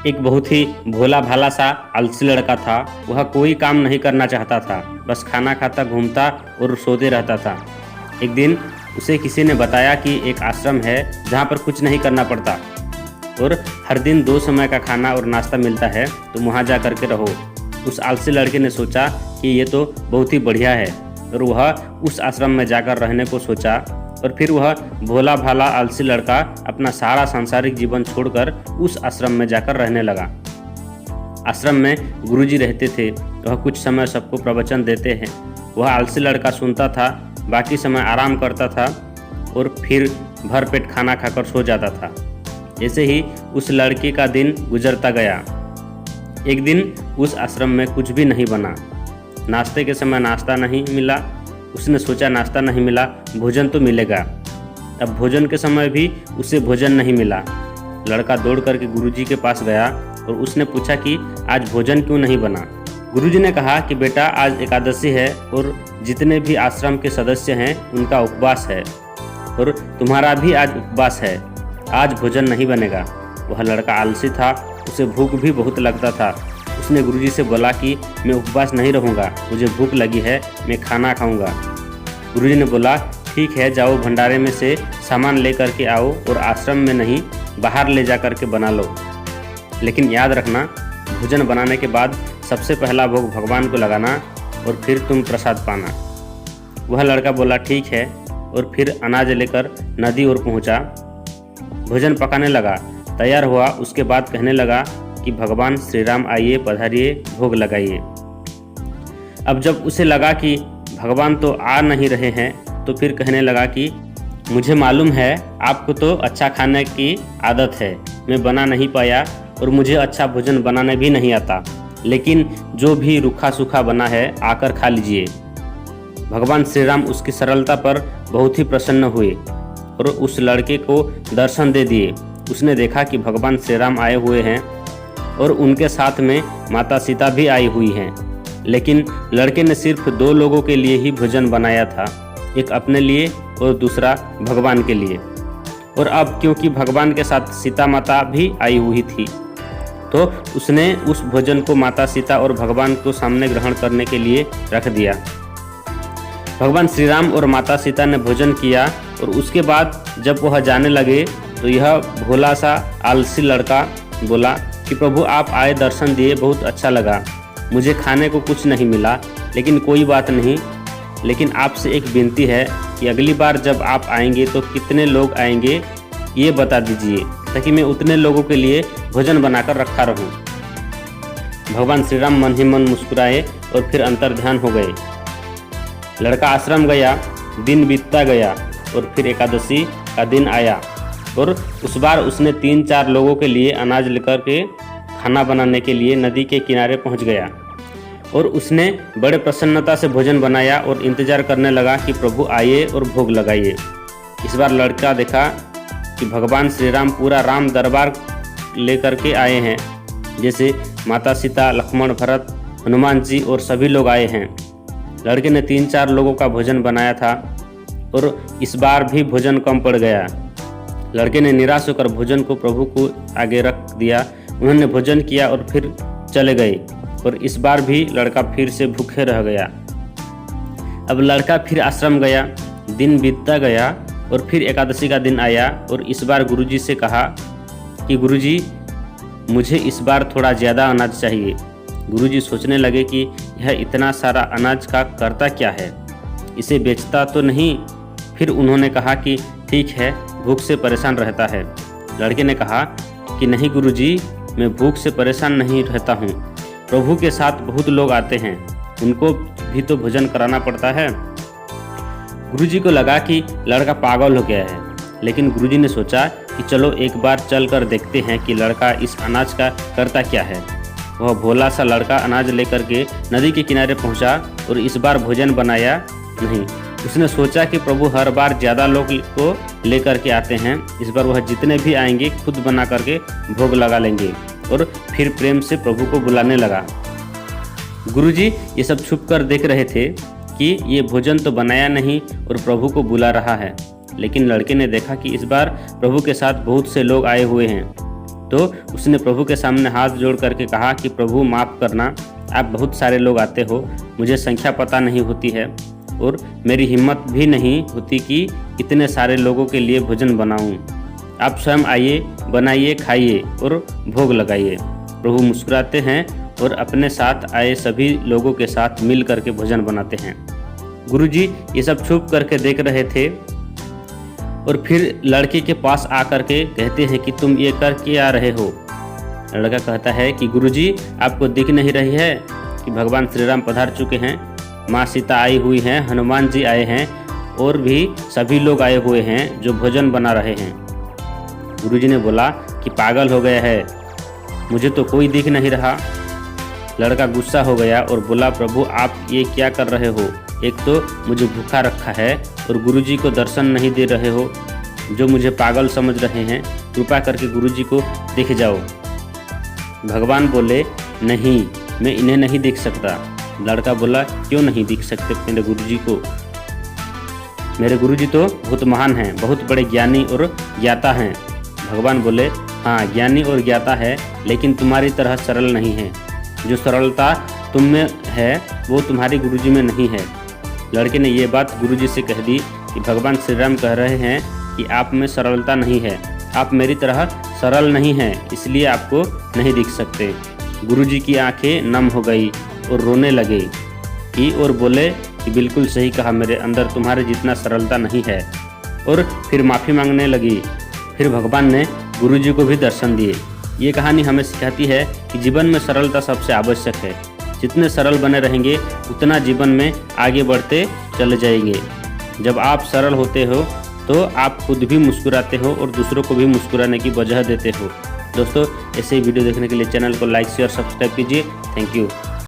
एक बहुत ही भोला भाला सा आलसी लड़का था। वह कोई काम नहीं करना चाहता था, बस खाना खाता घूमता और सोते रहता था। एक दिन उसे किसी ने बताया कि एक आश्रम है जहाँ पर कुछ नहीं करना पड़ता और हर दिन 2 समय का खाना और नाश्ता मिलता है, तुम वहाँ जा कर के रहो। उस आलसी लड़के ने सोचा कि ये तो बहुत ही बढ़िया है और वह उस आश्रम में जाकर रहने को सोचा। और फिर वह भोला भाला आलसी लड़का अपना सारा सांसारिक जीवन छोड़कर उस आश्रम में जाकर रहने लगा। आश्रम में गुरुजी रहते थे, वह कुछ समय सबको प्रवचन देते हैं। वह आलसी लड़का सुनता था, बाकी समय आराम करता था और फिर भर पेट खाना खाकर सो जाता था। ऐसे ही उस लड़के का दिन गुजरता गया। एक दिन उस आश्रम में कुछ भी नहीं बना। नाश्ते के समय नाश्ता नहीं मिला। उसने सोचा नाश्ता नहीं मिला, भोजन तो मिलेगा। अब भोजन के समय भी उसे भोजन नहीं मिला। लड़का दौड़ करके गुरुजी के पास गया और उसने पूछा कि आज भोजन क्यों नहीं बना। गुरुजी ने कहा कि बेटा आज एकादशी है और जितने भी आश्रम के सदस्य हैं उनका उपवास है और तुम्हारा भी आज उपवास है, आज भोजन नहीं बनेगा। वह लड़का आलसी था, उसे भूख भी बहुत लगता था। उसने गुरुजी से बोला कि मैं उपवास नहीं रहूँगा, मुझे भूख लगी है, मैं खाना खाऊंगा। गुरुजी ने बोला ठीक है, जाओ भंडारे में से सामान ले करके आओ और आश्रम में नहीं बाहर ले जा करके बना लो। लेकिन याद रखना, भोजन बनाने के बाद सबसे पहला भोग भगवान को लगाना और फिर तुम प्रसाद पाना। वह लड़का बोला ठीक है और फिर अनाज लेकर नदी ओर पहुँचा। भोजन पकाने लगा, तैयार हुआ। उसके बाद कहने लगा कि भगवान श्री राम आइए, पधारिए, भोग लगाइए। अब जब उसे लगा कि भगवान तो आ नहीं रहे हैं तो फिर कहने लगा कि मुझे मालूम है आपको तो अच्छा खाने की आदत है, मैं बना नहीं पाया और मुझे अच्छा भोजन बनाने भी नहीं आता, लेकिन जो भी रूखा सूखा बना है आकर खा लीजिए। भगवान श्री राम उसकी सरलता पर बहुत ही प्रसन्न हुए और उस लड़के को दर्शन दे दिए। उसने देखा कि भगवान श्री राम आए हुए हैं और उनके साथ में माता सीता भी आई हुई हैं। लेकिन लड़के ने सिर्फ 2 लोगों के लिए ही भोजन बनाया था, एक अपने लिए और दूसरा भगवान के लिए। और अब क्योंकि भगवान के साथ सीता माता भी आई हुई थी तो उसने उस भोजन को माता सीता और भगवान को सामने ग्रहण करने के लिए रख दिया। भगवान श्री राम और माता सीता ने भोजन किया और उसके बाद जब वह जाने लगे तो यह भोला सा आलसी लड़का बोला कि प्रभु आप आए, दर्शन दिए, बहुत अच्छा लगा। मुझे खाने को कुछ नहीं मिला, लेकिन कोई बात नहीं। लेकिन आपसे एक विनती है कि अगली बार जब आप आएंगे तो कितने लोग आएंगे ये बता दीजिए, ताकि मैं उतने लोगों के लिए भोजन बनाकर रखा रहूं। भगवान श्री राम मन ही मन मुस्कुराए और फिर अंतर्ध्यान हो गए। लड़का आश्रम गया, दिन बीतता गया और फिर एकादशी का दिन आया और उस बार उसने 3-4 लोगों के लिए अनाज लेकर के खाना बनाने के लिए नदी के किनारे पहुंच गया और उसने बड़े प्रसन्नता से भोजन बनाया और इंतजार करने लगा कि प्रभु आइए और भोग लगाइए। इस बार लड़का देखा कि भगवान श्री राम पूरा राम दरबार लेकर के आए हैं, जैसे माता सीता, लक्ष्मण, भरत, हनुमान जी और सभी लोग आए हैं। लड़के ने 3-4 लोगों का भोजन बनाया था और इस बार भी भोजन कम पड़ गया। लड़के ने निराश होकर भोजन को प्रभु को आगे रख दिया। उन्होंने भोजन किया और फिर चले गए और इस बार भी लड़का फिर से भूखे रह गया। अब लड़का फिर आश्रम गया, दिन बीतता गया और फिर एकादशी का दिन आया और इस बार गुरुजी से कहा कि गुरुजी मुझे इस बार थोड़ा ज़्यादा अनाज चाहिए। गुरुजी सोचने लगे कि यह इतना सारा अनाज का करता क्या है, इसे बेचता तो नहीं। फिर उन्होंने कहा कि ठीक है, भूख से परेशान रहता है। लड़के ने कहा कि नहीं गुरुजी, मैं भूख से परेशान नहीं रहता हूँ, प्रभु के साथ बहुत लोग आते हैं, उनको भी तो भोजन कराना पड़ता है। गुरुजी को लगा कि लड़का पागल हो गया है, लेकिन गुरुजी ने सोचा कि चलो एक बार चल कर देखते हैं कि लड़का इस अनाज का करता क्या है। वह भोला सा लड़का अनाज लेकर के नदी के किनारे पहुंचा और इस बार भोजन बनाया नहीं। उसने सोचा कि प्रभु हर बार ज़्यादा लोग को लेकर के आते हैं, इस बार वह जितने भी आएंगे खुद बना करके भोग लगा लेंगे। और फिर प्रेम से प्रभु को बुलाने लगा। गुरुजी ये सब छुप कर देख रहे थे कि ये भोजन तो बनाया नहीं और प्रभु को बुला रहा है। लेकिन लड़के ने देखा कि इस बार प्रभु के साथ बहुत से लोग आए हुए हैं, तो उसने प्रभु के सामने हाथ जोड़ करके कहा कि प्रभु माफ़ करना, आप बहुत सारे लोग आते हो, मुझे संख्या पता नहीं होती है और मेरी हिम्मत भी नहीं होती कि इतने सारे लोगों के लिए भोजन बनाऊं। आप स्वयं आइए, बनाइए, खाइए और भोग लगाइए। प्रभु मुस्कुराते हैं और अपने साथ आए सभी लोगों के साथ मिल करके भोजन बनाते हैं। गुरुजी ये सब छुप करके देख रहे थे और फिर लड़के के पास आकर के कहते हैं कि तुम ये कर के आ रहे हो। लड़का कहता है कि गुरुजी आपको दिख नहीं रही है कि भगवान श्री राम पधार चुके हैं, माँ सीता आई हुई हैं, हनुमान जी आए हैं और भी सभी लोग आए हुए हैं जो भोजन बना रहे हैं। गुरुजी ने बोला कि पागल हो गया है, मुझे तो कोई दिख नहीं रहा। लड़का गुस्सा हो गया और बोला प्रभु आप ये क्या कर रहे हो, एक तो मुझे भूखा रखा है और गुरुजी को दर्शन नहीं दे रहे हो, जो मुझे पागल समझ रहे हैं, कृपा करके गुरुजी को दिख जाओ। भगवान बोले नहीं, मैं इन्हें नहीं देख सकता। लड़का बोला क्यों नहीं दिख सकते मेरे गुरुजी को, मेरे गुरुजी तो बहुत महान हैं, बहुत बड़े ज्ञानी और ज्ञाता हैं। भगवान बोले हाँ ज्ञानी और ज्ञाता है, लेकिन तुम्हारी तरह सरल नहीं है। जो सरलता तुम में है वो तुम्हारी गुरुजी में नहीं है। लड़के ने ये बात गुरुजी से कह दी कि भगवान श्री राम कह रहे हैं कि आप में सरलता नहीं है, आप मेरी तरह सरल नहीं हैं, इसलिए आपको नहीं दिख सकते। गुरुजी की आंखें नम हो गई और रोने लगे कि और बोले कि बिल्कुल सही कहा, मेरे अंदर तुम्हारे जितना सरलता नहीं है, और फिर माफ़ी मांगने लगी। फिर भगवान ने गुरुजी को भी दर्शन दिए। ये कहानी हमें सिखाती है कि जीवन में सरलता सबसे आवश्यक है। जितने सरल बने रहेंगे उतना जीवन में आगे बढ़ते चले जाएंगे। जब आप सरल होते हो तो आप खुद भी मुस्कुराते हो और दूसरों को भी मुस्कुराने की वजह देते हो। दोस्तों ऐसे ही वीडियो देखने के लिए चैनल को लाइक शेयर सब्सक्राइब कीजिए। Thank you.